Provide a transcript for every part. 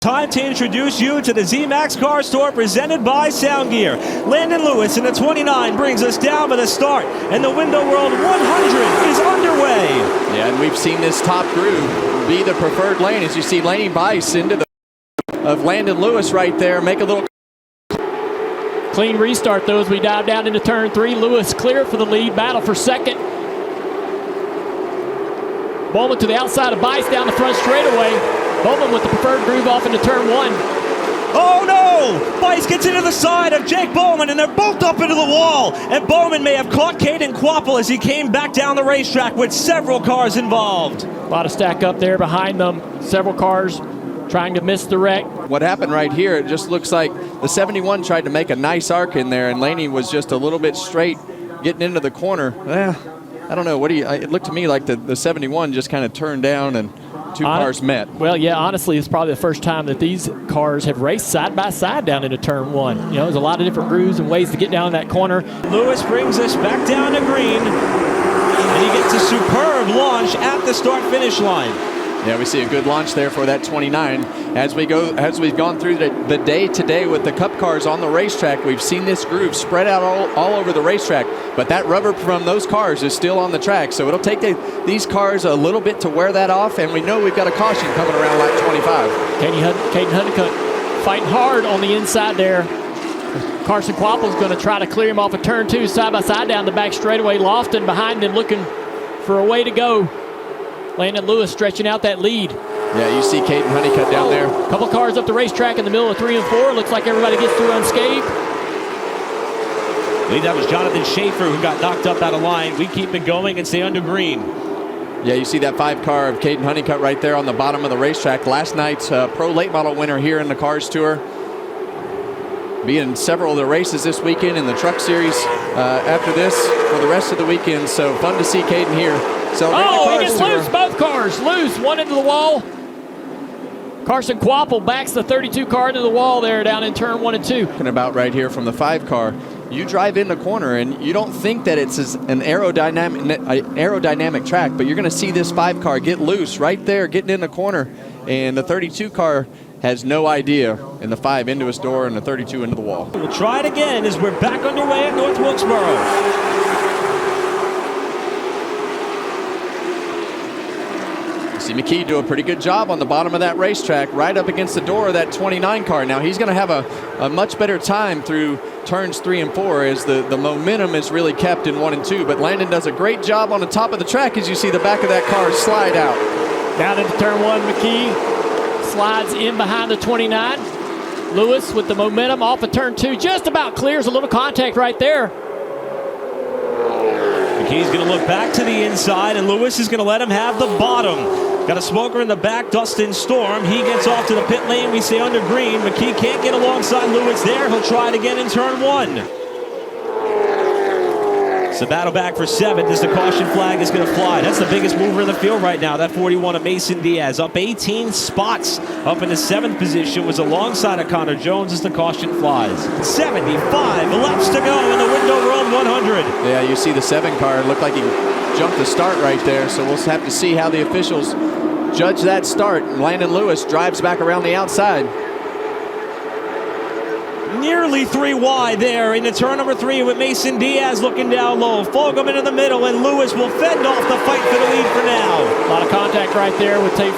Time to introduce you to the Z-Max Car Store presented by Sound Gear. Landon Lewis in the 29 brings us down to the start, and the Window World 100 is underway. Yeah, and we've seen this top groove be the preferred lane as you see Laney Bice into the of Landon Lewis right there. Make a little clean restart though as we dive down into turn 3. Lewis clear for the lead, battle for second. Bowman to the outside of Bice down the front straightaway. Bowman with the preferred groove off into turn 1. Oh no! Bice gets into the side of Jake Bowman, and they're both up into the wall. And Bowman may have caught Caden Quapple as he came back down the racetrack with several cars involved. A lot of stack up there behind them. Several cars trying to miss the wreck. What happened right here, it just looks like the 71 tried to make a nice arc in there, and Laney was just a little bit straight getting into the corner. I don't know. It looked to me like the 71 just kind of turned down and two cars met. Well, yeah, honestly, it's probably the first time that these cars have raced side by side down into turn 1. You know, there's a lot of different grooves and ways to get down that corner. Lewis brings us back down to green, and he gets a superb launch at the start-finish line. Yeah, we see a good launch there for that 29. As we've gone through the day today with the Cup cars on the racetrack, we've seen this groove spread out all over the racetrack, but that rubber from those cars is still on the track, so it'll take these cars a little bit to wear that off, and we know we've got a caution coming around lap 25. Caden Honeycutt fighting hard on the inside there. Carson Quapple's going to try to clear him off of turn 2, side by side down the back straightaway. Lofton behind him looking for a way to go. Landon Lewis stretching out that lead. Yeah, you see Caden Honeycutt down there. A couple cars up the racetrack in the middle of 3 and 4. Looks like everybody gets through unscathed. I believe that was Jonathan Schaefer who got knocked up out of line. We keep it going and stay under green. Yeah, you see that 5 car of Caden Honeycutt right there on the bottom of the racetrack. Last night's Pro Late Model winner here in the Cars Tour. Be in several of the races this weekend in the Truck Series after this for the rest of the weekend. So fun to see Caden here. So he gets loose, both cars loose, one into the wall. Carson Quapple backs the 32 car into the wall there down in turn 1 and 2. Talking about right here from the 5 car, you drive in the corner and you don't think that it's an aerodynamic track, but you're going to see this 5 car get loose right there, getting in the corner, and the 32 car has no idea, and the 5 into his door and the 32 into the wall. We'll try it again as we're back underway at North Wilkesboro. See McKee do a pretty good job on the bottom of that racetrack, right up against the door of that 29 car. Now he's going to have a much better time through turns 3 and 4 as the momentum is really kept in 1 and 2. But Landon does a great job on the top of the track as you see the back of that car slide out. Down into turn 1, McKee slides in behind the 29. Lewis with the momentum off of turn 2, just about clears a little contact right there. McKee's going to look back to the inside, and Lewis is going to let him have the bottom. Got a smoker in the back, Dustin Storm. He gets off to the pit lane. We stay under green. McKee can't get alongside Lewis there. He'll try it again in turn 1. It's a battle back for 7th as the caution flag is going to fly. That's the biggest mover in the field right now. That 41 of Mason Diaz up 18 spots. Up in the 7th position was alongside of Connor Jones as the caution flies. 75 laps to go in the Window World 100. Yeah, you see the 7 car. It looked like he jumped the start right there, so we'll have to see how the officials judge that start. Landon Lewis drives back around the outside. Nearly 3 wide there into turn number 3 with Mason Diaz looking down low. Fogelman in the middle, and Lewis will fend off the fight for the lead for now. A lot of contact right there with Tate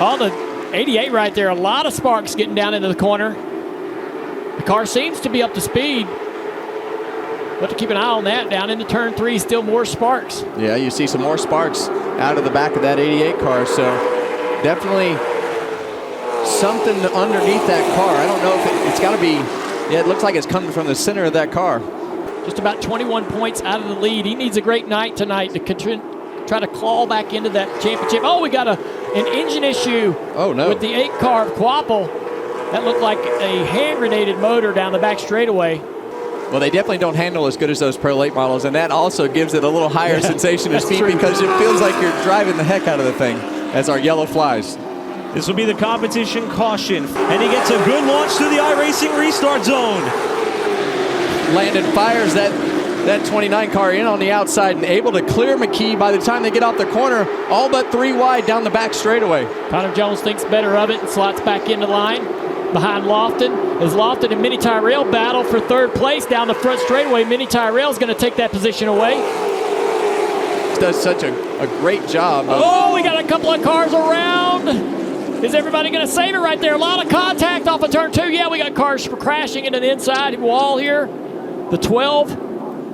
on the 88 right there. A lot of sparks getting down into the corner. The car seems to be up to speed. But to keep an eye on that, down into turn 3, still more sparks. Yeah, you see some more sparks out of the back of that 88 car, so definitely something underneath that car. I don't know if it's got to be, yeah, it looks like it's coming from the center of that car. Just about 21 points out of the lead. He needs a great night tonight to try to claw back into that championship. Oh, we got an engine issue. Oh, no. With the 8 car of Quapple. That looked like a hand-grenaded motor down the back straightaway. Well, they definitely don't handle as good as those Pro Late models, and that also gives it a little higher sensation of speed because it feels like you're driving the heck out of the thing as our yellow flies. This will be the competition caution, and he gets a good launch through the iRacing restart zone. Landon fires that that 29 car in on the outside and able to clear McKee by the time they get off the corner, all but 3 wide down the back straightaway. Connor Jones thinks better of it and slots back into line behind Lofton. As Lofton and Minnie Tyrell battle for third place down the front straightaway, Minnie Tyrell is going to take that position away. Does such a great job. Oh, we got a couple of cars around. Is everybody going to save it right there? A lot of contact off of turn 2. Yeah, we got cars crashing into the inside wall here. The 12.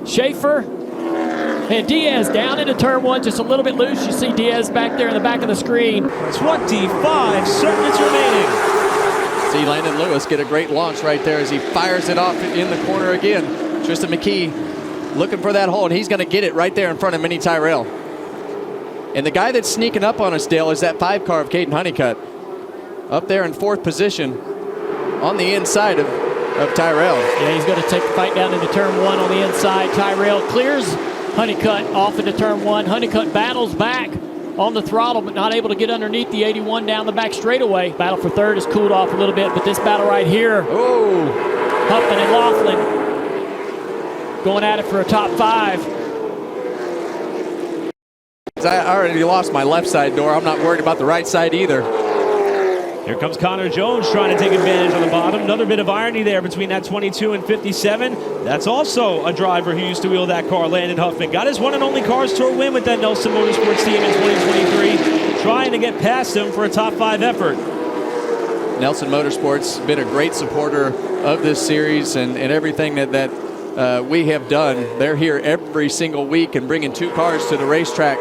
Schaefer and Diaz down into turn 1, just a little bit loose. You see Diaz back there in the back of the screen. 25 seconds remaining. See Landon Lewis get a great launch right there as he fires it off in the corner again. Tristan McKee looking for that hole, and he's going to get it right there in front of Minnie Tyrell. And the guy that's sneaking up on us, Dale, is that 5 car of Caden Honeycutt. Up there in 4th position on the inside of Tyrell. Yeah, he's going to take the fight down into turn 1 on the inside. Tyrell clears Honeycutt off into turn 1. Honeycutt battles back on the throttle, but not able to get underneath the 81 down the back straightaway. Battle for third has cooled off a little bit, but this battle right here, Huffman and Laughlin going at it for a top 5. I already lost my left side door. I'm not worried about the right side either. Here comes Connor Jones trying to take advantage on the bottom. Another bit of irony there between that 22 and 57. That's also a driver who used to wheel that car, Landon Huffman. Got his one and only Cars Tour win with that Nelson Motorsports team in 2023. Trying to get past him for a top 5 effort. Nelson Motorsports been a great supporter of this series and everything that we have done. They're here every single week and bringing 2 cars to the racetrack.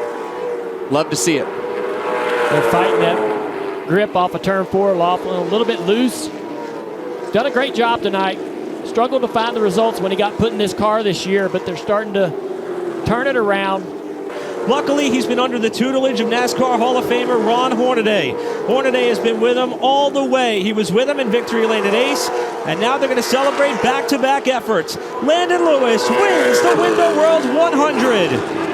Love to see it. They're fighting that grip off of turn 4. Laughlin a little bit loose. Done a great job tonight. Struggled to find the results when he got put in this car this year, but they're starting to turn it around. Luckily, he's been under the tutelage of NASCAR Hall of Famer Ron Hornaday. Hornaday has been with him all the way. He was with him in victory lane at Ace, and now they're going to celebrate back-to-back efforts. Landon Lewis wins the Window World 100.